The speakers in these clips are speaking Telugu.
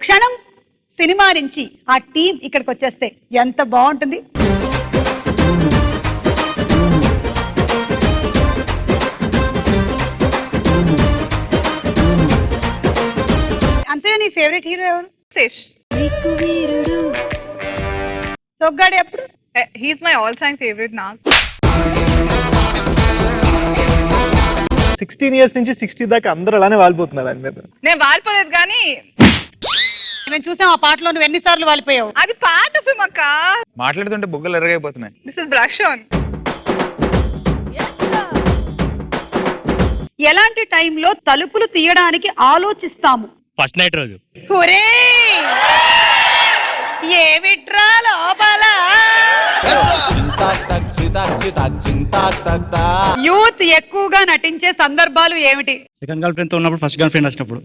క్షణం సినిమా నుంచి ఆ టీం ఇక్కడికి వచ్చేస్తే ఎంత బాగుంటుంది. అనసూయ నీ ఫేవరెట్ హీరో ఎవరు? శేష్. సొగ్గాడే అప్పుడు he's my all time favourite నాకు. 16 years నుంచి 60 దాకా అందరూ అలానే వాలిపోతున్నారు ఆయన మీద. నేను వాలిపోలేదు కానీ మేము చూసాం ఆ పాటలో నువ్వు ఎన్నిసార్లు వాలిపోయావు. అది పాట సుమక్క. మాట్లాడుతుంటే బుగ్గలు ఎరగైపోతున్నాయి. This is brush on. ఎలాంటి టైంలో తలుపులు తీయడానికి ఆలోచిస్తాము? ఫస్ట్ నైట్ రోజు. ఒరే ఏమిట్రా లోపల యూత్ ఎక్కువగా నటించే సందర్భాలు ఏమిటి? సెకండ్ గర్ల్ ఫ్రెండ్ తో ఉన్నప్పుడు, ఫస్ట్ గర్ల్ ఫ్రెండ్ వచ్చినప్పుడు.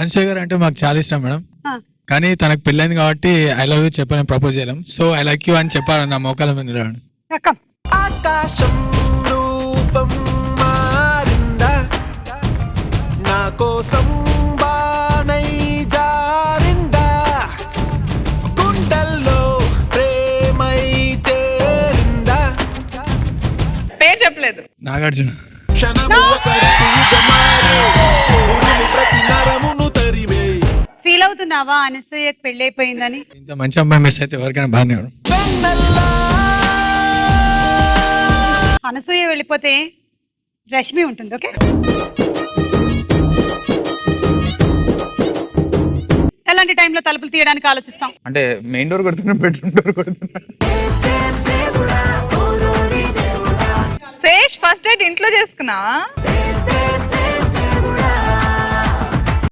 అనసూయ గారు అంటే మాకు చాలా ఇష్టం మేడం. కానీ తనకు పెళ్ళైంది కాబట్టి ఐ లవ్ యూ చెప్పని ప్రపోజ్ చేయలేం. సో ఐ లైక్ యూ అని చెప్పాలి నా మోకాల మీద నిలబడి. ఆకాశం రూపం మారిందా నా కోసం బాణై జారిందా గుండెల్లో ప్రేమై చేరిందా. పేరు చెప్పలేదు. నాగార్జున. క్షణము ఒక ఋతువుగా మారే ఉరుము ప్రతి నరమును తరిమే. ఫీల్ అవుతున్నావా అనసూయకు పెళ్ళైపోయిందని? ఇంత మంచి అమ్మాయి మిస్ అయితే ఎవరికైనా బాగానే. వెన్నెల్లా అనసూయ వెళ్ళిపోతే రష్మి ఉంటుంది. ఓకే, ఎలాంటి టైంలో తలుపులు తీయడానికి ఆలోచిస్తాం? అంటే మెయిన్ డోర్ కొడుతున్నా, బెడ్రూమ్ డోర్ కొడుతున్నా. శేష్ ఫస్ట్ డేట్ ఇంట్లో చేసుకున్నావా?